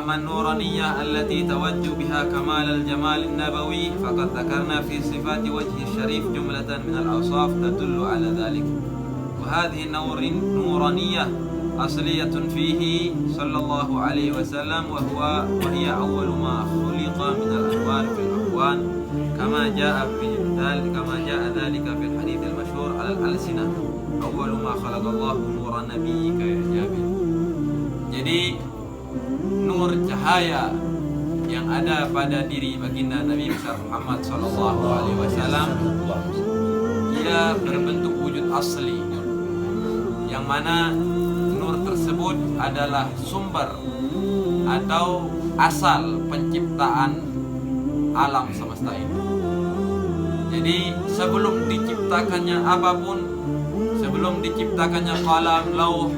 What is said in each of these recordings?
وأما النورانية التي توج بها كمال الجمال النبوي فقد ذكرنا في صفات وجه الشريف جملة من الأوصاف تدل على ذلك. وهذه النورانية أصلية فيه صلى الله عليه وسلم وهي أول ما خلق من الأنوار في الأكوان كما جاء ذلك في الحديث المشهور على الألسنة أول ما خلق الله نور نبيك يا جابر. Jadi nur cahaya yang ada pada diri baginda Nabi besar Muhammad sallallahu alaihi wasallam ia berbentuk wujud asli, yang mana nur tersebut adalah sumber atau asal penciptaan alam semesta ini. Jadi sebelum diciptakannya apapun, sebelum diciptakannya qalam, lauh,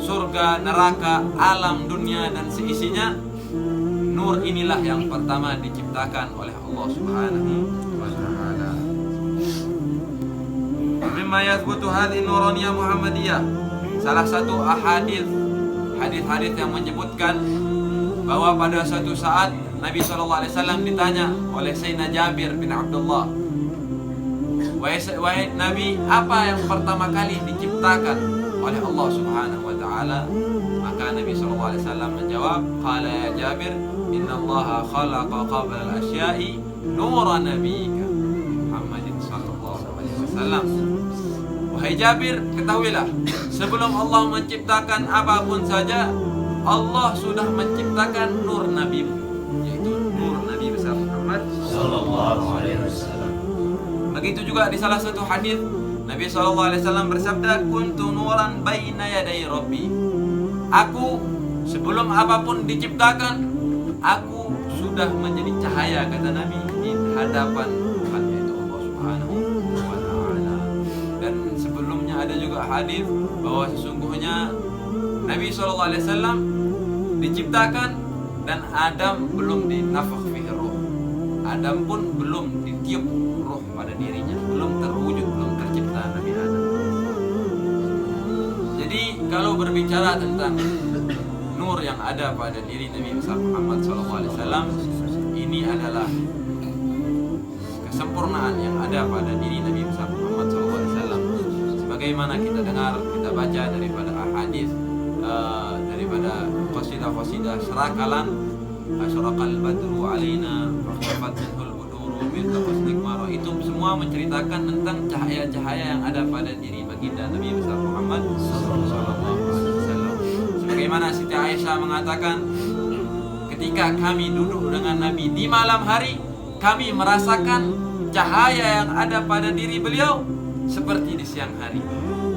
surga, neraka, alam dunia dan seisinya, nur inilah yang pertama diciptakan oleh Allah Subhanahu wa taala. Mimma yathbutu hadhihi nuraniyah Muhammadiyah. Salah satu hadis yang menyebutkan bahwa pada suatu saat Nabi SAW ditanya oleh Sayyidina Jabir bin Abdullah, wahai Nabi, apa yang pertama kali diciptakan oleh Allah Subhanahu wa taala? Maka Nabi sallallahu alaihi wasallam menjawab, qala ya Jabir, innallaha khalaqa qabla al-asya'i nuran nabiyyika Muhammadin sallallahu alaihi wasallam. Wahai Jabir, ketahuilah, sebelum Allah menciptakan apapun saja, Allah sudah menciptakan nur Nabi, yaitu nur Nabi besar Muhammad sallallahu alaihi wasallam. Begitu juga di salah satu hadis Nabi SAW bersabda, kuntu nuran baina yaday Rabbi. Aku sebelum apapun diciptakan, aku sudah menjadi cahaya, kata Nabi, di hadapan Tuhan, yaitu Allah Subhanahu wa taala. Dan sebelumnya ada juga hadis bahwa sesungguhnya Nabi SAW diciptakan dan Adam belum dinafakh fihi ruh. Adam pun belum ditiup ruh pada dirinya, belum terwujud, belum tercipta Nabi Adam. Jadi kalau berbicara tentang nur yang ada pada diri Nabi Muhammad SAW, ini adalah kesempurnaan yang ada pada diri Nabi Muhammad SAW. Sebagaimana kita dengar, kita baca daripada ahadis, daripada qasidah-qasidah serakalan, asyraqal badru alaina fa minhul buduru min husnik mara, itu semua menceritakan tentang cahaya-cahaya yang ada pada diri baginda Nabi besar Muhammad sallallahu alaihi wasallam. Sebagaimana Siti Aisyah mengatakan, ketika kami duduk dengan Nabi di malam hari, kami merasakan cahaya yang ada pada diri beliau seperti di siang hari.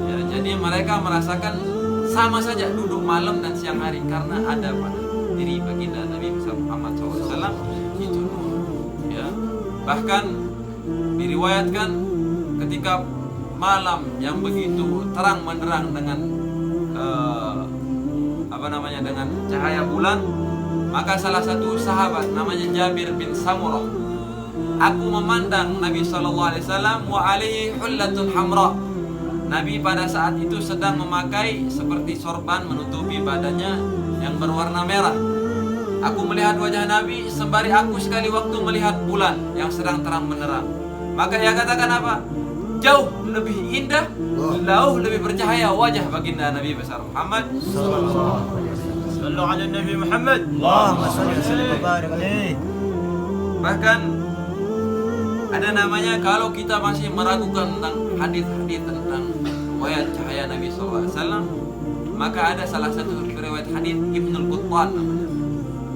Ya, jadi mereka merasakan sama saja duduk malam dan siang hari karena ada pada diri baginda Nabi Muhammad SAW itu nur. Ya. Bahkan diriwayatkan ketika malam yang begitu terang benderang dengan dengan cahaya bulan, maka salah satu sahabat namanya Jabir bin Samurah, aku memandang Nabi SAW wa alaihi hullatun hamra. Nabi pada saat itu sedang memakai seperti sorban menutupi badannya yang berwarna merah. Aku melihat wajah Nabi sembari aku sekali waktu melihat bulan yang sedang terang benderang. Maka ia katakan apa? Jauh lebih indah, jauh lebih bercahaya wajah baginda Nabi besar Muhammad sallallahu alaihi wasallam. Sallu ala Nabi Muhammad. Allahumma shalli wa sallim wa barik alaihi. Bahkan ada namanya, kalau kita masih meragukan tentang hadis-hadis tentang riwayat cahaya Nabi SAW, maka ada salah satu riwayat hadis Ibnul Quttan namanya.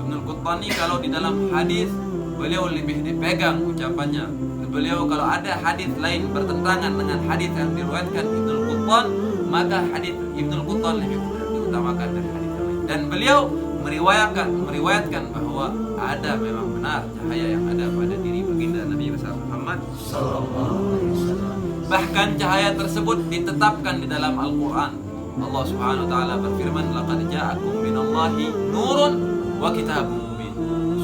Ibnul Quttan ini kalau di dalam hadis beliau lebih dipegang ucapannya. Beliau kalau ada hadis lain bertentangan dengan hadis yang diriwayatkan Ibnul Quttan, maka hadis Ibnul Quttan lebih diutamakan dari hadis lain. Dan beliau meriwayatkan bahwa ada memang benar cahaya yang ada pada diri baginda Nabi besar Muhammad sallallahu alaihi wasallam. Bahkan cahaya tersebut ditetapkan di dalam Al-Qur'an. Allah Subhanahu wa taala berfirman, laqad ja'akum minallahi nurun wa kitabun mubin.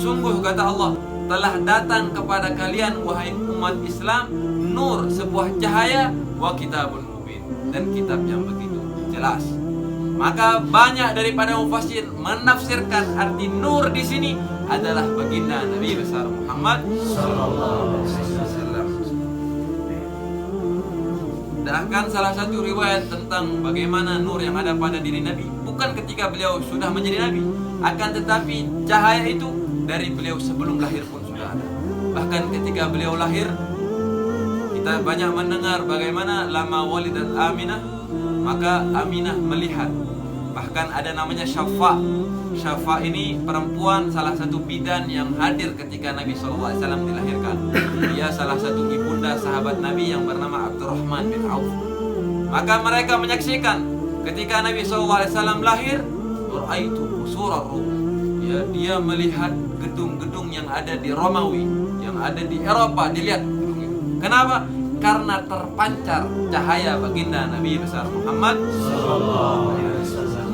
Sungguh kata Allah, telah datang kepada kalian wahai umat Islam nur, sebuah cahaya, wa kitabun mubin, dan kitab yang begitu jelas. Maka banyak daripada mufassir menafsirkan arti nur di sini adalah baginda Nabi besar Muhammad sallallahu alaihi wasallam. Bahkan salah satu riwayat tentang bagaimana nur yang ada pada diri Nabi bukan ketika beliau sudah menjadi Nabi, akan tetapi cahaya itu dari beliau sebelum lahir pun sudah ada. Bahkan ketika beliau lahir, kita banyak mendengar bagaimana lama walidat Aminah, maka Aminah melihat. Bahkan ada namanya Syafa. Syafa ini perempuan salah satu bidan yang hadir ketika Nabi SAW dilahirkan. Dia salah satu ibunda sahabat Nabi yang bernama Abdurrahman bin Auf. Maka mereka menyaksikan ketika Nabi SAW lahir, Ra'aitu qusurar Rum. Ya, dia melihat gedung-gedung yang ada di Romawi, yang ada di Eropa, dilihat. Kenapa? Karena terpancar cahaya baginda Nabi besar Muhammad sallallahu alaihi wasallam.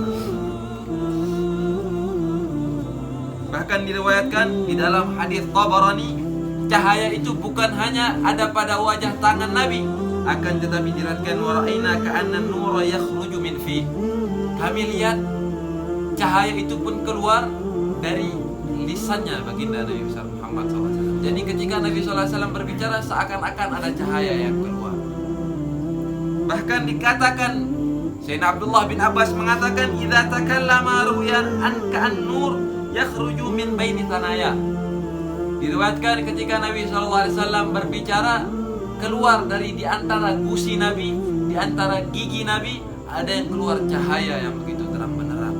Bahkan diriwayatkan di dalam hadis Tabarani, cahaya itu bukan hanya ada pada wajah tangan Nabi, akan tetapi diriwayatkan wa ra'aina ka'anna an-nura yakhruju min fi. Kami lihat cahaya itu pun keluar dari lisannya baginda Nabi besar Muhammad SAW. Jadi ketika Nabi SAW berbicara seakan-akan ada cahaya yang keluar. Bahkan dikatakan, Sayyidina Abdullah bin Abbas mengatakan, idza takallama ru'yan an ka'an nur yakhruju min baini tanaya. Diriwayatkan ketika Nabi SAW berbicara, keluar dari di antara gusi Nabi, di antara gigi Nabi, ada yang keluar cahaya yang begitu terang benderang.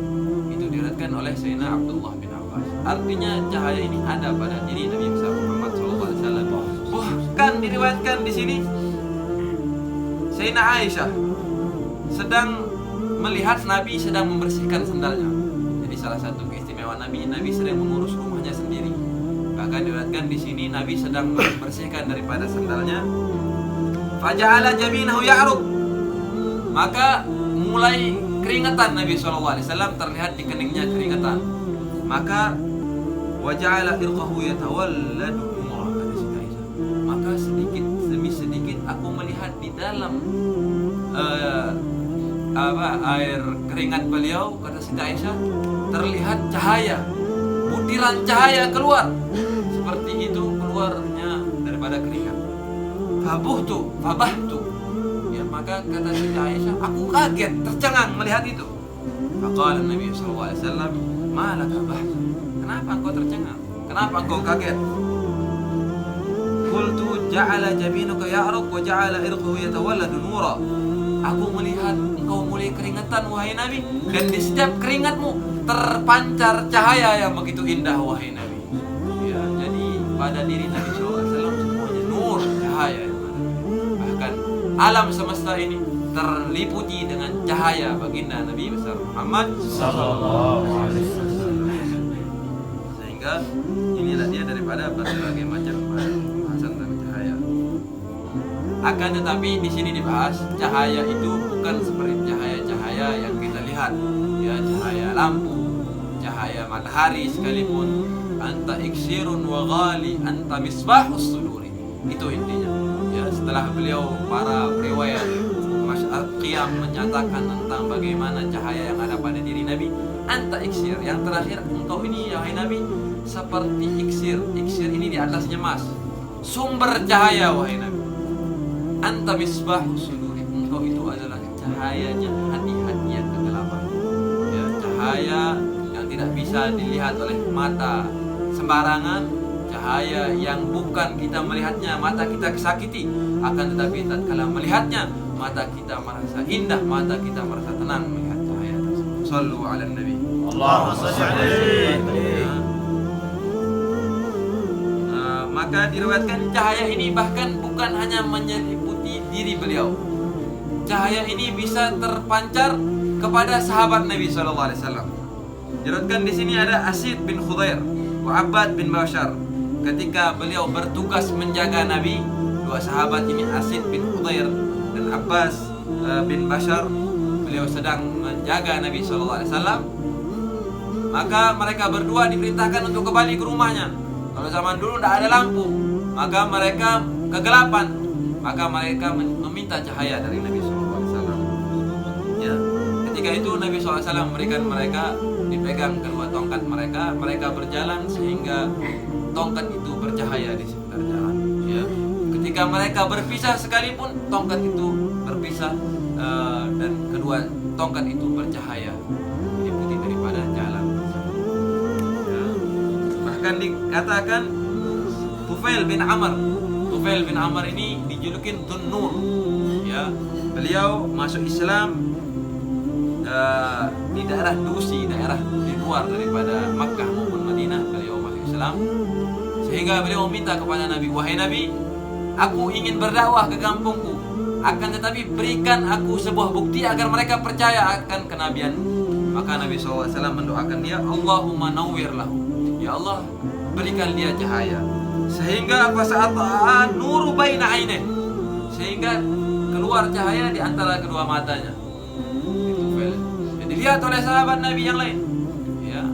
Itu diriwayatkan oleh Sayyidina Abdullah bin Abbas. Artinya cahaya ini ada pada diri Nabi besar Muhammad SAW. Bahkan diriwayatkan di sini Sayyidina Aisyah sedang melihat Nabi sedang membersihkan sendalnya. Jadi salah satu keistimewaan Nabi sedang mengurus rumahnya sendiri. Bahkan diriwayatkan di sini Nabi sedang membersihkan daripada sendalnya. Faja'ala jabinahu ya'rub. Maka mulai keringatan Nabi SAW terlihat di keningnya keringatan. Maka waja'ala irqahu yatawalladu umrah, kata Siti Aisyah. Maka sedikit demi sedikit aku melihat di dalam air keringat beliau, kata Siti Aisyah, terlihat cahaya, butiran cahaya keluar. Seperti itu keluarnya daripada keringat. Fabahtu. Ya, maka kata Siti Aisyah, aku kaget, tercengang melihat itu. Faqala Nabi SAW, ma laka bahtu. Kenapa engkau tercengang? Kenapa engkau kaget? Qultu ja'ala jabinuka ya'ruq wa ja'ala irquhu yatawalladu nura. Aku melihat engkau mulai keringatan wahai Nabi, dan di setiap keringatmu terpancar cahaya yang begitu indah wahai Nabi. Ya, jadi pada diri Nabi SAW semuanya nur, cahaya yang ada. Bahkan alam semesta ini terliputi dengan cahaya baginda Nabi besar Muhammad sallallahu alaihi wasallam. Sehingga inilah dia daripada berbagai macam pembahasan tentang cahaya. Akan tetapi di sini dibahas cahaya itu bukan seperti cahaya-cahaya yang kita lihat, ya, cahaya lampu, cahaya matahari sekalipun. Anta iksirun wa ghali, anta misbahus suduri. Itu intinya. Ya, setelah beliau para riwayat Qiyam menyatakan tentang bagaimana cahaya yang ada pada diri Nabi, anta iksir, yang terakhir engkau ini ya wahai Nabi seperti iksir. Iksir ini di atasnya emas, sumber cahaya wahai Nabi. Anta misbahus suduri, engkau itu adalah cahayanya hati-hati yang kegelapan. Ya, cahaya yang tidak bisa dilihat oleh mata sembarangan, cahaya yang bukan kita melihatnya mata kita kesakiti, akan tetapi tatkala melihatnya mata kita merasa indah, mata kita merasa tenang melihat cahaya tersebut. Sallu ala nabi. Allahumma shalli alaihi. Maka diriwayatkan cahaya ini bahkan bukan hanya menyelimuti diri beliau. Cahaya ini bisa terpancar kepada sahabat Nabi sallallahu alaihi wasallam. Diriwayatkan di sini ada Asid bin Khudair wa Abbad bin Bashar. Ketika beliau bertugas menjaga Nabi, dua sahabat ini Asid bin Khudair dan Abbas bin Bashar, beliau sedang menjaga Nabi SAW. Maka mereka berdua diperintahkan untuk kembali ke rumahnya. Kalau zaman dulu tidak ada lampu, maka mereka kegelapan. Maka mereka meminta cahaya dari Nabi SAW. Ya, ketika ketika itu Nabi SAW memberikan mereka, dipegang kedua tongkat mereka, mereka berjalan sehingga tongkat itu bercahaya di sekitar jalan. Ya. Ketika mereka berpisah sekalipun, tongkat itu berpisah dan kedua tongkat itu bercahaya meliputi daripada jalan. Ya. Bahkan dikatakan Tufail bin Amr ini dijulukin Dzun-Nur. Ya, beliau masuk Islam di daerah Dusi, daerah di luar daripada Makkah maupun Madinah. Beliau masuk Islam sehingga beliau meminta kepada Nabi, wahai Nabi, aku ingin berdakwah ke kampungku, akan tetapi berikan aku sebuah bukti agar mereka percaya akan kenabian. Maka Nabi SAW mendoakan dia, Allahumma nawwir lahu, ya Allah berikan dia cahaya, sehingga apa saat nuru baina ainaih, sehingga keluar cahaya di antara kedua matanya. Itu dilihat oleh sahabat Nabi yang lain. Ya,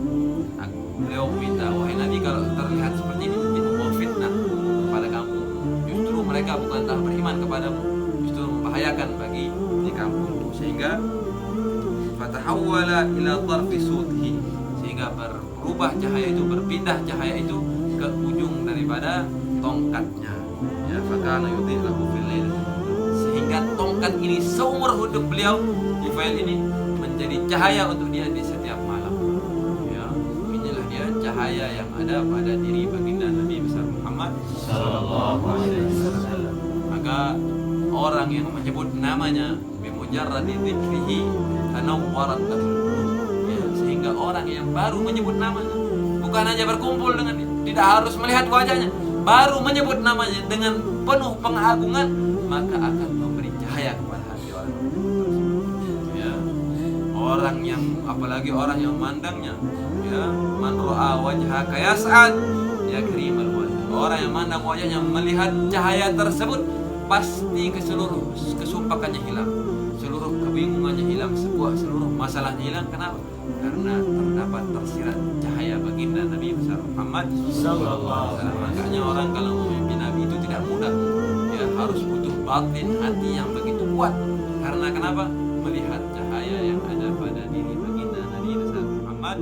beliau meminta, wahai Nabi, kalau terlihat seperti ini membawa fitnah kepada kamu, justru mereka bukanlah beriman kepadamu, justru membahayakan bagi di kampung. Sehingga fatahawwala ila tarfi sudhi, sehingga berubah cahaya itu, berpindah cahaya itu ke ujung daripada tongkatnya. Ya, fakana yudhi'u lahu fil lail, sehingga tongkat ini seumur hidup beliau, Tufail ini, menjadi cahaya untuk dia di setiap malam. Ya, inilah dia cahaya yang ada pada diri baginda Nabi besar Muhammad sallallahu alaihi wasallam. Maka orang yang menyebut namanya bimujarradi dzikrihi tanawwarat lahul qulub. Ya, sehingga orang yang baru menyebut namanya, bukan hanya berkumpul dengan dia, tidak harus melihat wajahnya, baru menyebut namanya dengan penuh pengagungan, maka akan memberi cahaya kepada hati orang. Ya, orang yang, apalagi orang yang memandangnya, ya, man ra'a wajhaka yas'ad ya karimal wajh. Orang yang memandang wajahnya, melihat cahaya tersebut, pasti kesumpakannya hilang, seluruh kebingungannya hilang, seluruh masalahnya hilang. Kenapa? Karena terdapat tersirat cahaya baginda Nabi besar Muhammad sallallahu alaihi wasallam. Makanya orang kalau memimpin Nabi itu tidak mudah. Ya, harus butuh batin hati yang begitu kuat. Karena kenapa? Melihat cahaya yang ada pada diri baginda Nabi besar Muhammad